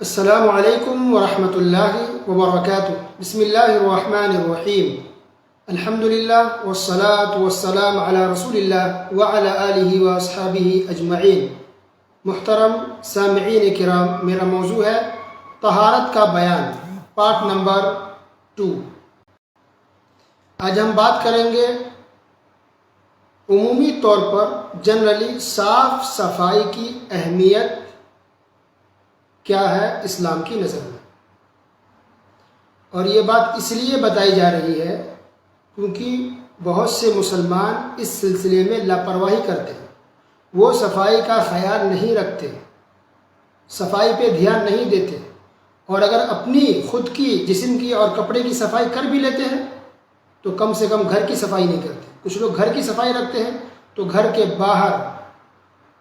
السلام علیکم ورحمۃ اللہ وبرکاتہ۔ بسم اللہ الرحمن الرحیم۔ الحمد للہ والصلاة والسلام علی رسول اللہ وعلی آلہ واصحابہ اجمعین۔ محترم سامعین کرام، میرا موضوع ہے طہارت کا بیان، پارٹ نمبر 2۔ آج ہم بات کریں گے عمومی طور پر جنرلی صاف صفائی کی اہمیت کیا ہے اسلام کی نظر میں، اور یہ بات اس لیے بتائی جا رہی ہے کیونکہ بہت سے مسلمان اس سلسلے میں لاپرواہی کرتے ہیں۔ وہ صفائی کا خیال نہیں رکھتے، صفائی پہ دھیان نہیں دیتے، اور اگر اپنی خود کی جسم کی اور کپڑے کی صفائی کر بھی لیتے ہیں تو کم سے کم گھر کی صفائی نہیں کرتے۔ کچھ لوگ گھر کی صفائی رکھتے ہیں تو گھر کے باہر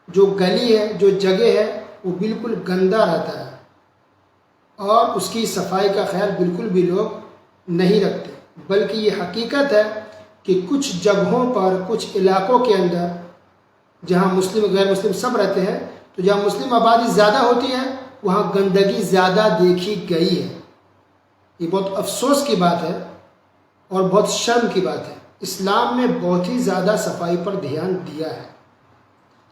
جو گلی ہے، جو جگہ ہے، وہ بالکل گندا رہتا ہے، اور اس کی صفائی کا خیال بالکل بھی لوگ نہیں رکھتے۔ بلکہ یہ حقیقت ہے کہ کچھ جگہوں پر، کچھ علاقوں کے اندر جہاں مسلم غیر مسلم سب رہتے ہیں، تو جہاں مسلم آبادی زیادہ ہوتی ہے وہاں گندگی زیادہ دیکھی گئی ہے۔ یہ بہت افسوس کی بات ہے اور بہت شرم کی بات ہے۔ اسلام نے بہت ہی زیادہ صفائی پر دھیان دیا ہے،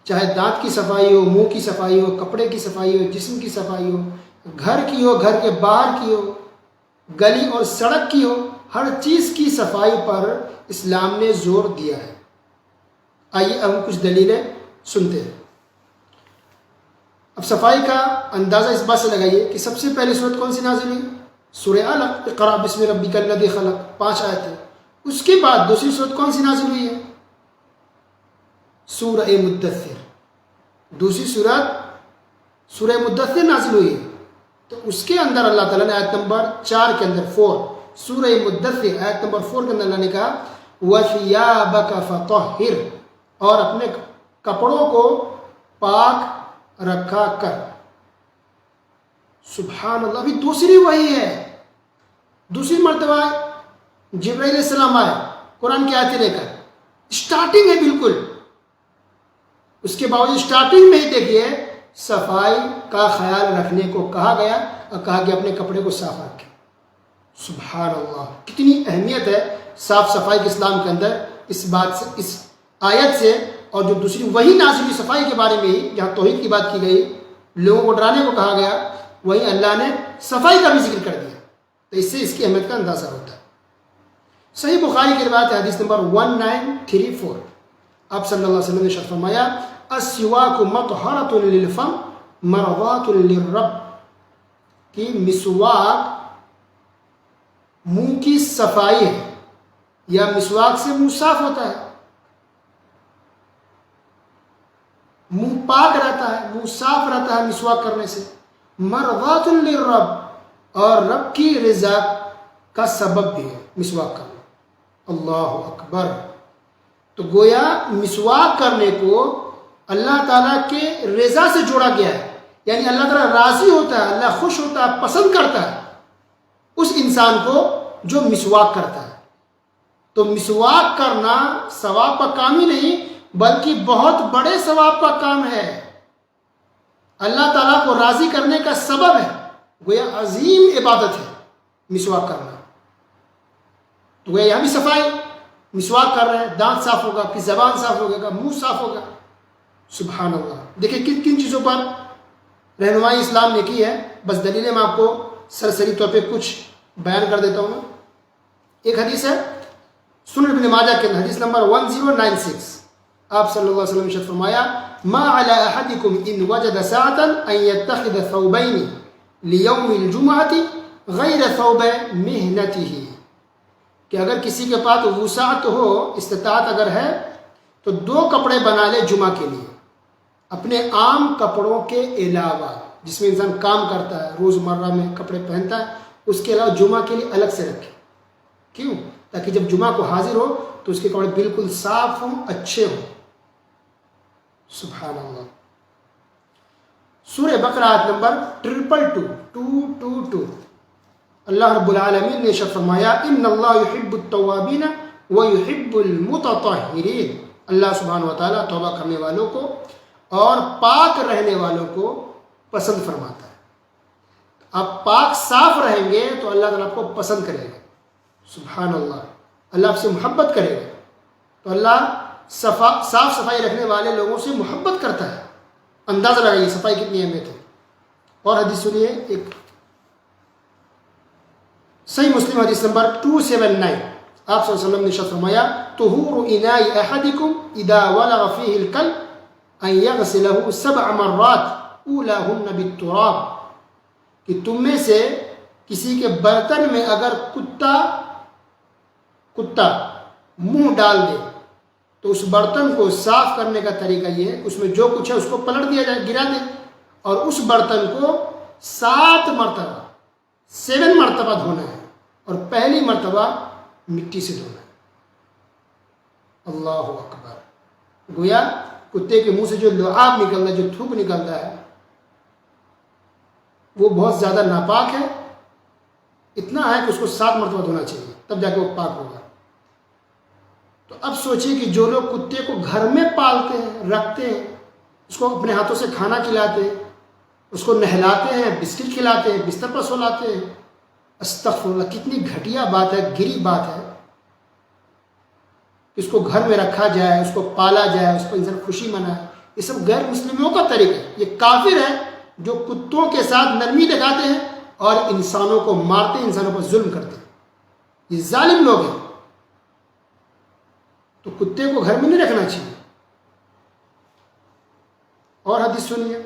چاہے دانت کی صفائی ہو، منہ کی صفائی ہو، کپڑے کی صفائی ہو، جسم کی صفائی ہو، گھر کی ہو، گھر کے باہر کی ہو، گلی اور سڑک کی ہو، ہر چیز کی صفائی پر اسلام نے زور دیا ہے۔ آئیے ہم کچھ دلیلیں سنتے ہیں۔ اب صفائی کا اندازہ اس بات سے لگائیے کہ سب سے پہلی سورت کون سی نازل ہوئی؟ سورہ علق، اقرأ بسم ربک الذی خلق، 5 آیتیں۔ اس کے بعد دوسری سورت کون سی نازل ہوئی ہے؟ سورہ مدثر۔ دوسری سورت سورہ مدثر نازل ہوئی ہے، تو اس کے اندر اللہ تعالیٰ نے آیت نمبر 4 کے اندر 4، سورہ مدثر آیت نمبر 4 کے اندر اللہ نے کہا وَثِيَابَكَ فَطَهِّرْ، اور اپنے کپڑوں کو پاک رکھا کر۔ سبحان اللہ، ابھی دوسری وحی ہے، دوسری مرتبہ جبرائیل علیہ السلام آئے قرآن کی آیتیں لے کر، اسٹارٹنگ ہے بالکل۔ اس کے باوجود اسٹارٹنگ میں ہی دیکھیے صفائی کا خیال رکھنے کو کہا گیا، اور کہا کہ اپنے کپڑے کو صاف رکھیں۔ سبحان اللہ، کتنی اہمیت ہے صاف صفائی کے اسلام کے اندر، اس بات سے، اس آیت سے، اور جو دوسری وہی نازل ہوئی صفائی کے بارے میں ہی، جہاں توحید کی بات کی گئی، لوگوں کو ڈرانے کو کہا گیا، وہیں اللہ نے صفائی کا بھی ذکر کر دیا، تو اس سے اس کی اہمیت کا اندازہ ہوتا ہے۔ صحیح بخاری کی روایت ہے، حدیث نمبر 1934، آپ صلی اللہ علیہ وسلم نے ارشاد فرمایا السواک مطہرۃ للفم مرضات للرب، کہ مسواک منہ کی صفائی ہے، یا مسواک سے منہ صاف ہوتا ہے، منہ پاک رہتا ہے، منہ صاف رہتا ہے مسواک کرنے سے، مرضات للرب، اور رب کی رضا کا سبب بھی ہے مسواک کرنا۔ اللہ اکبر۔ تو گویا مسواک کرنے کو اللہ تعالیٰ کے رضا سے جوڑا گیا ہے، یعنی اللہ تعالیٰ راضی ہوتا ہے، اللہ خوش ہوتا ہے، پسند کرتا ہے اس انسان کو جو مسواک کرتا ہے۔ تو مسواک کرنا ثواب کا کام ہی نہیں بلکہ بہت بڑے ثواب کا کام ہے، اللہ تعالیٰ کو راضی کرنے کا سبب ہے، گویا عظیم عبادت ہے مسواک کرنا۔ تو گویا یہاں بھی صفائی، مسواک کر رہے ہیں، دانت صاف ہوگا، آپ کی زبان صاف ہوگا، منہ صاف ہوگا۔ سبحان اللہ، دیکھیں کن کن چیزوں پر رہنمائی اسلام نے کی ہے، بس دلیلیں میں آپ کو سرسری طور پہ کچھ بیان کر دیتا ہوں۔ ایک حدیث ہے سنن ابن ماجہ کے حدیث نمبر 1096، آپ صلی اللہ علیہ وسلم نے ارشاد فرمایا ما علی احدکم ان وجد ساعتا ان یتخذ ثوبین لیوم الجمعة غیر ثوب محنته، کہ اگر کسی کے پاس وسعت ہو، استطاعت اگر ہے، تو 2 کپڑے بنا لے جمعہ کے لیے، اپنے عام کپڑوں کے علاوہ، جس میں انسان کام کرتا ہے، روزمرہ میں کپڑے پہنتا ہے، اس کے علاوہ جمعہ کے لیے الگ سے رکھے۔ کیوں؟ تاکہ جب جمعہ کو حاضر ہو تو اس کے کپڑے بالکل صاف ہوں، اچھے ہوں۔ سبحان اللہ۔ سورہ بقرہ آیت نمبر 222 اللہ رب العالمین نے ارشاد فرمایا ان اللہ یحب التوابین ویحب المتطہرین، اللہ سبحانہ و تعالیٰ توبہ کرنے والوں کو اور پاک رہنے والوں کو پسند فرماتا ہے۔ آپ پاک صاف رہیں گے تو اللہ تعالیٰ آپ کو پسند کرے گا. سبحان اللہ. اللہ آپ سے محبت کرے گا. تو اللہ صاف صفائی رکھنے والے لوگوں سے محبت کرتا ہے. اندازہ لگائیے صفائی کتنی اہمیت ہے. اور حدیث سنیے ایک صحیح مسلم حدیث نمبر 279. آپ صلی اللہ علیہ وسلم نے ارشاد فرمایا طہور اناء احدکم اذا ولغ فیہ الکلب ان یغسلہ 7 مرات اولاہن بالتراب. کہ تم میں سے کسی کے برتن میں اگر کتا منہ ڈال دے تو اس برتن کو صاف کرنے کا طریقہ یہ ہے اس میں جو کچھ ہے اس کو پلٹ دیا جائے, گرا دے, اور اس برتن کو 7 مرتبہ دھونا ہے, اور پہلی مرتبہ مٹی سے دھونا ہے. اللہ اکبر. گویا کتے کے منہ سے جو لعاب نکلتا ہے, جو تھوک نکلتا ہے, وہ بہت زیادہ ناپاک ہے. اتنا ہے کہ اس کو 7 مرتبہ دھونا چاہیے, تب جا کے وہ پاک ہوگا. تو اب سوچئے کہ جو لوگ کتے کو گھر میں پالتے ہیں, رکھتے ہیں, اس کو اپنے ہاتھوں سے کھانا کھلاتے ہیں, اس کو نہلاتے ہیں, بسکٹ کھلاتے ہیں, بستر پر سلاتے ہیں, استغفر اللہ, کتنی گھٹیا بات ہے, گری بات ہے. اس کو گھر میں رکھا جائے, اس کو پالا جائے, اس پر انسان خوشی منائے, یہ سب غیر مسلموں کا طریقہ ہے. یہ کافر ہے جو کتوں کے ساتھ نرمی دکھاتے ہیں اور انسانوں کو مارتے ہیں, انسانوں پر ظلم کرتے ہیں. یہ ظالم لوگ ہیں. تو کتے کو گھر میں نہیں رکھنا چاہیے. اور حدیث سنیے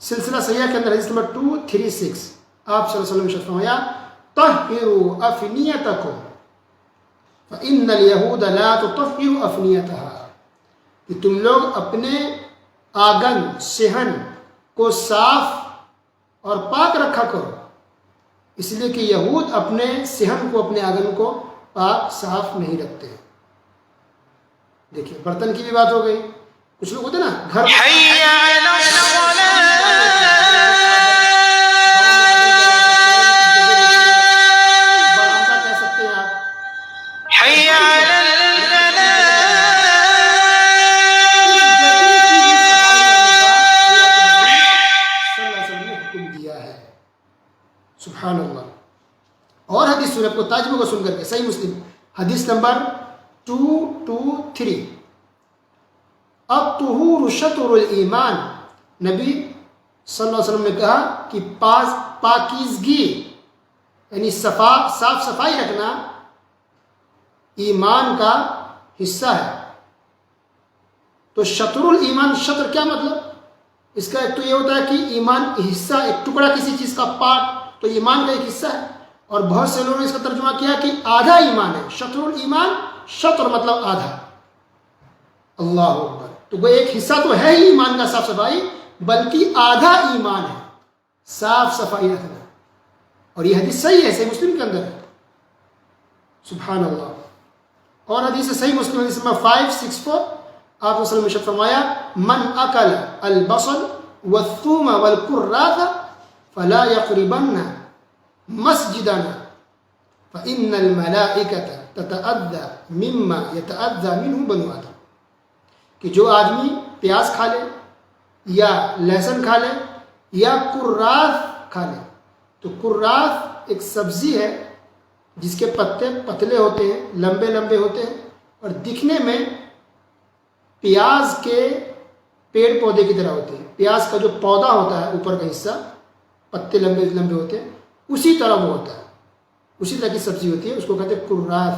سلسلہ صحیحہ کے اندر حدیث نمبر 236. آپ صلی اللہ علیہ وسلم نے فرمایا طہروا افنیتکم فإن اليہود لا تطہر افنیتها. کہ تم لوگ اپنے آنگن صحن کو صاف اور پاک رکھا کرو, اس لیے کہ یہود اپنے صحن کو, اپنے آنگن کو پاک صاف نہیں رکھتے. دیکھیے برتن کی بھی بات ہو گئی. کچھ لوگ ہوتے ہیں نا گھر کہہ سکتے ہیں آپ, سبحان اللہ. اور حدیث سنیں, آپ کو تاجمہ کو سن کر کے, صحیح مسلم حدیث نمبر 223. الطہور شطر الایمان. نبی صلی اللہ علیہ وسلم نے کہا کہ پاکیزگی یعنی صاف صفائی رکھنا ایمان کا حصہ ہے. تو شطر الایمان, شطر کیا مطلب؟ اس کا ایک تو یہ ہوتا ہے کہ ایمان حصہ, ایک ٹکڑا کسی چیز کا پارٹ, تو ایمان کا ایک حصہ ہے. اور بہت سے لوگوں نے اس کا ترجمہ کیا کہ آدھا ایمان ہے. شطر الایمان, شطر مطلب آدھا. اللہ اکبر. تو وہ ایک حصہ تو ہے ہی ایمان کا صاف صفائی, بلکہ آدھا ایمان ہے صاف صفائی رکھنا. اور یہ حدیث صحیح ہے, صحیح مسلم کے اندر ہے. سبحان اللہ. اور حدیث صحیح مسلم حدیث نمبر 564. آپ صلی اللہ علیہ وسلم نے فرمایا من اکل البصل والثوم والکراث فلا يقربن مسجدنا فإن الملائکة تتأذى مما يتأذى منه بنو آدم. کہ جو آدمی پیاز کھا لے یا لہسن کھا لے یا کراث کھا لے. تو کراث ایک سبزی ہے جس کے پتے پتلے ہوتے ہیں, لمبے لمبے ہوتے ہیں, اور دکھنے میں پیاز کے پیڑ پودے کی طرح ہوتے ہیں. پیاز کا جو پودا ہوتا ہے اوپر کا حصہ, پتے لمبے لمبے ہوتے ہیں, اسی طرح وہ ہوتا ہے, اسی طرح کی سبزی ہوتی ہے, اس کو کہتے ہیں کراث.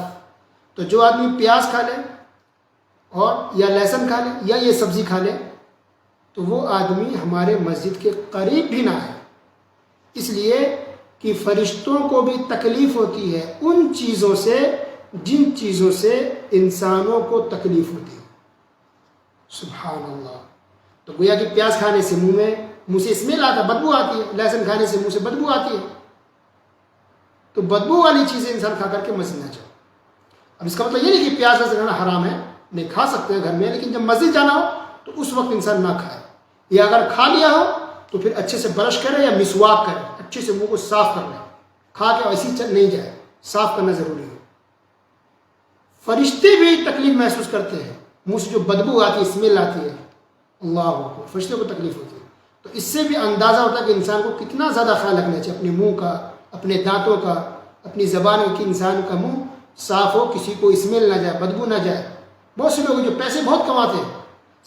تو جو آدمی پیاز کھا لے اور یا لہسن کھا لے یا یہ سبزی کھا لے تو وہ آدمی ہمارے مسجد کے قریب بھی نہ ہے. اس لیے کہ فرشتوں کو بھی تکلیف ہوتی ہے ان چیزوں سے جن چیزوں سے انسانوں کو تکلیف ہوتی ہے. سبحان اللہ. تو گویا کہ پیاز کھانے سے منہ سے اسمیل آتا ہے, بدبو آتی ہے. لہسن کھانے سے منہ سے بدبو آتی ہے. تو بدبو والی چیزیں انسان کھا کر کے مسجد نہ جائے. اب اس کا مطلب یہ نہیں کہ پیاز لہسن کھانا حرام ہے, نہیں کھا سکتے ہیں گھر میں, لیکن جب مسجد جانا ہو تو اس وقت انسان نہ کھائے. یا اگر کھا لیا ہو تو پھر اچھے سے برش کرے یا مسواک کرے, اچھے سے منہ کو صاف کر لے. کھا کے ایسی نہیں جائے, صاف کرنا ضروری ہے. فرشتے بھی تکلیف محسوس کرتے ہیں, منہ سے جو بدبو آتی ہے, اسمیل آتی ہے, اللہ اکبر, فرشتے کو تکلیف ہوتی ہے. تو اس سے بھی اندازہ ہوتا ہے کہ انسان کو کتنا زیادہ خیال رکھنا چاہیے اپنے منہ کا، اپنے دانتوں کا، اپنی زبان کی، انسان کا منہ صاف ہو، کسی کو اسمیل نہ جائے، بدبو نہ جائے۔ بہت سے لوگ جو پیسے بہت کماتے ہیں،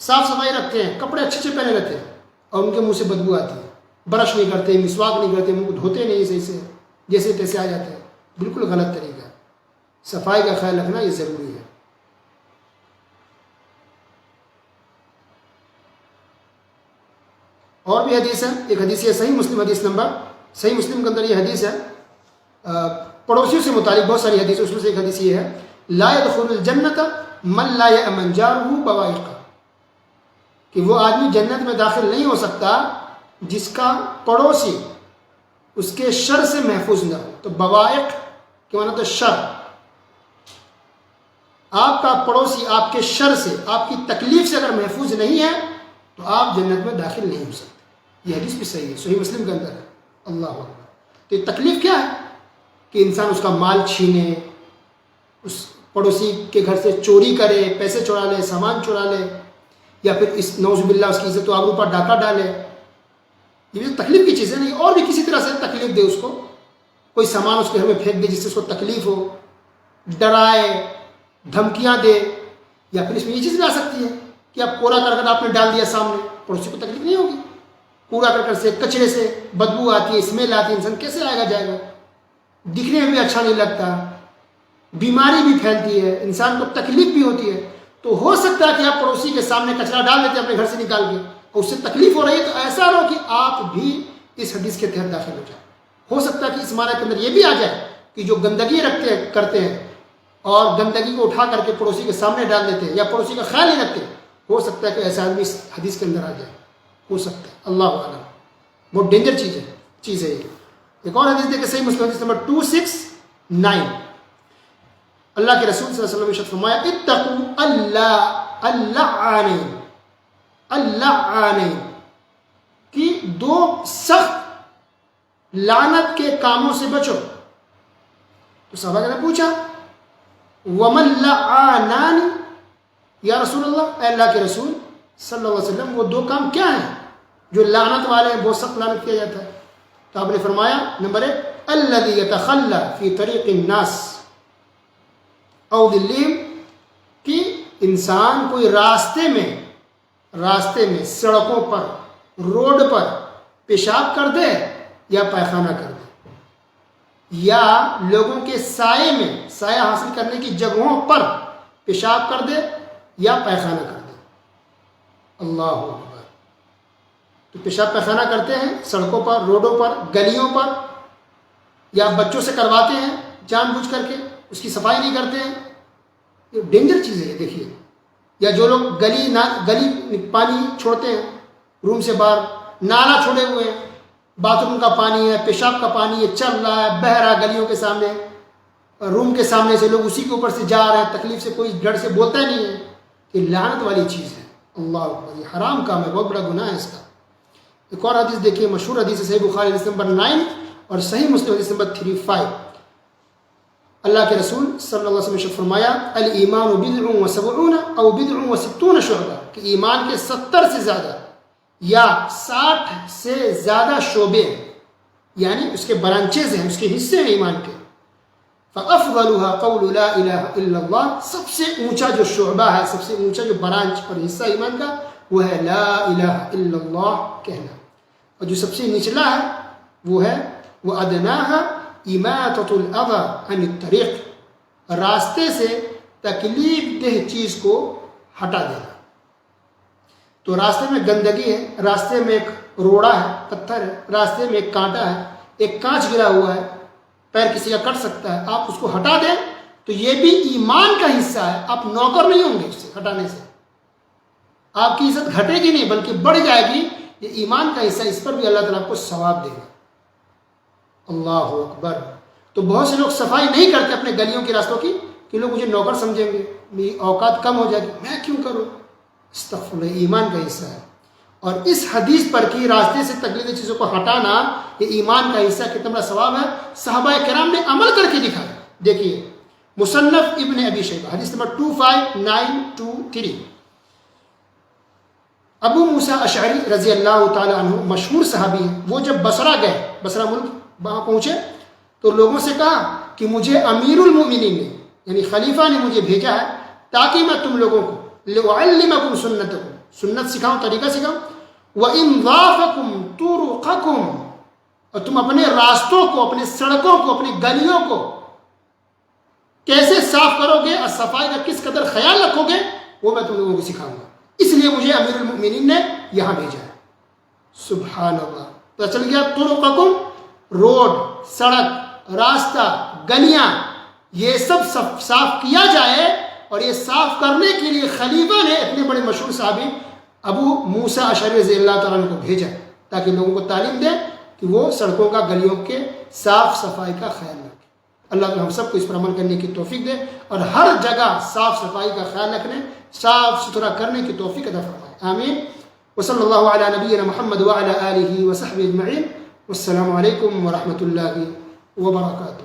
صاف صفائی رکھتے ہیں، کپڑے اچھے اچھے پہنے رہتے ہیں، اور ان کے منہ سے بدبو آتی ہے، برش نہیں کرتے، مسواک نہیں کرتے، منہ کو دھوتے نہیں صحیح سے، جیسے تیسے آ جاتے ہیں۔ بالکل غلط طریقہ ہے۔ صفائی کا خیال رکھنا یہ ضروری ہے۔ اور بھی حدیث ہے، ایک حدیث ہے صحیح مسلم، حدیث نمبر صحیح مسلم کے اندر یہ حدیث ہے، پڑوسیوں سے متعلق بہت ساری حدیث، اس میں سے ایک حدیث یہ ہے، لا يدخل الجنت من لا يأمن جاره بوائقہ، کہ وہ آدمی جنت میں داخل نہیں ہو سکتا جس کا پڑوسی اس کے شر سے محفوظ نہ ہو۔ تو بوائق کے معنی تو شر، آپ کا پڑوسی آپ کے شر سے، آپ کی تکلیف سے اگر محفوظ نہیں ہے تو آپ جنت میں داخل نہیں ہو سکتے۔ یہ حدیث بھی صحیح ہے، صحیح مسلم کے اندر ہے۔ اللہ اکبر۔ تو یہ تکلیف کیا ہے کہ انسان اس کا مال چھینے، اس پڑوسی کے گھر سے چوری کرے، پیسے چورا لے، سامان چورا لے، یا پھر اس نعوذ باللہ اس کی عزت و آبرو پر ڈاکہ ڈالے۔ یہ بھی تکلیف کی چیزیں نہیں، اور بھی کسی طرح سے تکلیف دے اس کو، کوئی سامان اس کے گھر میں پھینک دے جس سے اس کو تکلیف ہو، ڈرائے، دھمکیاں دے، یا پھر اس میں یہ چیز بھی آ سکتی ہے کہ اب کوڑا کرکٹ آپ نے ڈال دیا سامنے، پڑوسی کو تکلیف نہیں ہوگی۔ کوڑا کرکٹ سے، کچرے سے بدبو آتی ہے، اسمیل آتی ہے، انسان کیسے آئے گا جائے گا، دکھنے میں بھی اچھا نہیں لگتا، بیماری بھی پھیلتی ہے، انسان کو تکلیف بھی ہوتی ہے۔ تو ہو سکتا ہے کہ آپ پڑوسی کے سامنے کچرا ڈال دیتے ہیں اپنے گھر سے نکال کے، اور اس سے تکلیف ہو رہی ہے، تو ایسا نہ ہو کہ آپ بھی اس حدیث کے تحت داخل ہو جائیں۔ ہو سکتا ہے کہ اس معنی کے اندر یہ بھی آ جائے کہ جو گندگی کرتے ہیں اور گندگی کو اٹھا کر کے پڑوسی کے سامنے ڈال دیتے ہیں، یا پڑوسی کا خیال نہیں رکھتے، ہو سکتا ہے کہ ایسا آدمی اس حدیث کے اندر آ جائے، ہو سکتا ہے، اللہ اعلم۔ بہت ڈینجر چیز ہے یہ۔ ایک اور حدیث دیکھیں، صحیح مسلم حدیث نمبر 269، اللہ کے رسول صلی اللہ علیہ وسلم نے ارشاد فرمایا، اتقوا اللعانین، کہ دو سخت لعنت کے کاموں سے بچو۔ تو صحابہ نے پوچھا، ومن لعانان یا رسول اللہ، اے اللہ کے رسول صلی اللہ علیہ وسلم، وہ دو کام کیا ہیں جو لعنت والے ہیں، بہت سخت لعنت کیا جاتا ہے؟ تو آپ نے فرمایا، نمبر 1، الذی یتخلی فی طریق الناس او ذلہم، کہ انسان کوئی راستے میں سڑکوں پر، روڈ پر پیشاب کر دے یا پائخانہ کر دے، یا لوگوں کے سائے میں، سایہ حاصل کرنے کی جگہوں پر پیشاب کر دے یا پائخانہ کر دے۔ اللہ اکبر۔ تو پیشاب پائخانہ کرتے ہیں سڑکوں پر، روڈوں پر، گلیوں پر، یا بچوں سے کرواتے ہیں جان بوجھ کر کے، اس کی صفائی نہیں کرتے ہیں، یہ ڈینجر چیز ہے۔ دیکھیے، یا جو لوگ گلی پانی چھوڑتے ہیں روم سے باہر، نالا چھوڑے ہوئے ہیں، باتھ روم کا پانی ہے، پیشاب کا پانی ہے، چل رہا ہے، بہہ رہا ہے گلیوں کے سامنے، روم کے سامنے سے لوگ اسی کے اوپر سے جا رہے ہیں، تکلیف سے کوئی ڈر سے بولتا ہی نہیں ہے، یہ لعنت والی چیز ہے۔ اللہ اکبر، یہ حرام کام ہے، بہت بڑا گناہ ہے اس کا۔ ایک اور حدیث دیکھیے، مشہور حدیث ہے، صحیح بخاری حدیث نمبر 9 اور صحیح مسلم حدیث نمبر 35۔ اللہ کے رسول صلی اللہ علیہ وسلم نے فرمایا، الایمان بضع و70 او بضع و 60 شعبہ، کہ ایمان کے 70 سے زیادہ یا 60 سے زیادہ شعبے ہیں، یعنی اس کے برانچز ہیں، اس کے حصے ہیں ایمان کے۔ فافضلها قول لا الہ الا اللہ، سب سے اونچا جو شعبہ ہے، سب سے اونچا جو برانچ اور حصہ ایمان کا، وہ ہے لا الہ الا اللہ کہنا، اور جو سب سے نچلا ہے وہ ہے وَأَدْنَاهَا إِمَاتَةُ الْأَذَى عَنِ الطَّرِيقِ، راستے سے تکلیف دہ چیز کو ہٹا دینا۔ تو راستے میں گندگی ہے، راستے میں ایک روڑا ہے، پتھر ہے، راستے میں ایک کانٹا ہے، ایک کانچ گرا ہوا ہے، پیر کسی کا کٹ سکتا ہے، آپ اس کو ہٹا دیں تو یہ بھی ایمان کا حصہ ہے، آپ نوکر نہیں ہوں گے اس سے ہٹانے سے، آپ کی عزت گھٹے گی نہیں بلکہ بڑھ جائے گی، یہ ایمان کا حصہ، اس پر بھی اللہ تعالیٰ آپ کو ثواب دے گا۔ اللہ اکبر۔ تو بہت سے لوگ صفائی نہیں کرتے اپنے گلیوں کے راستوں کی، کہ لوگ مجھے نوکر سمجھیں گے، میری اوقات کم ہو جائے گی، میں کیوں کروں؟ استغفر اللہ، ایمان کا حصہ ہے۔ اور اس حدیث پر کہ راستے سے تکلیف چیزوں کو ہٹانا یہ ایمان کا حصہ، کتنا بڑا ثواب ہے، صحابہ کرام نے عمل کر کے دکھایا۔ دیکھیے، مصنف ابن ابی شیبہ حدیث نمبر 25923، ابو موسیٰ اشعری رضی اللہ تعالیٰ عنہ مشہور صحابی ہیں، وہ جب بصرہ گئے، بصرہ ملک وہاں پہنچے تو لوگوں سے کہا کہ مجھے امیر المؤمنین نے یعنی خلیفہ نے مجھے بھیجا ہے تاکہ میں تم لوگوں کو لأعلمکم سنتکم، سنت سکھاؤں، طریقہ سکھاؤں، وَإِنْضَافَكُمْ طُرُقَكُمْ، اور تم اپنے راستوں کو، اپنے سڑکوں کو، اپنی گلیوں کو کیسے صاف کرو گے اور صفائی کا کس قدر خیال رکھو گے وہ میں تم لوگوں کو سکھاؤں گا، اس لیے مجھے امیر المؤمنین نے یہاں بھیجا ہے۔ سبحان اللہ، تو چل گیا طرقکم، روڈ، سڑک، راستہ، گلیاں، یہ سب صاف کیا جائے، اور یہ صاف کرنے کے لیے خلیفہ نے اتنے بڑے مشہور صحابی ابو موسیٰ اشعری رضی اللہ تعالیٰ عنہ کو بھیجا تاکہ لوگوں کو تعلیم دے کہ وہ سڑکوں کا، گلیوں کے صاف صفائی کا خیال رکھے۔ اللہ تعالیٰ ہم سب کو اس پر عمل کرنے کی توفیق دے اور ہر جگہ صاف صفائی کا خیال رکھنے، صاف ستھرا کرنے کی توفیق عطا فرمائے، آمین۔ وصلی اللہ علی نبینا محمد وعلی آلہ وصحبہ اجمعین، والسلام علیکم ورحمۃ اللہ وبرکاتہ۔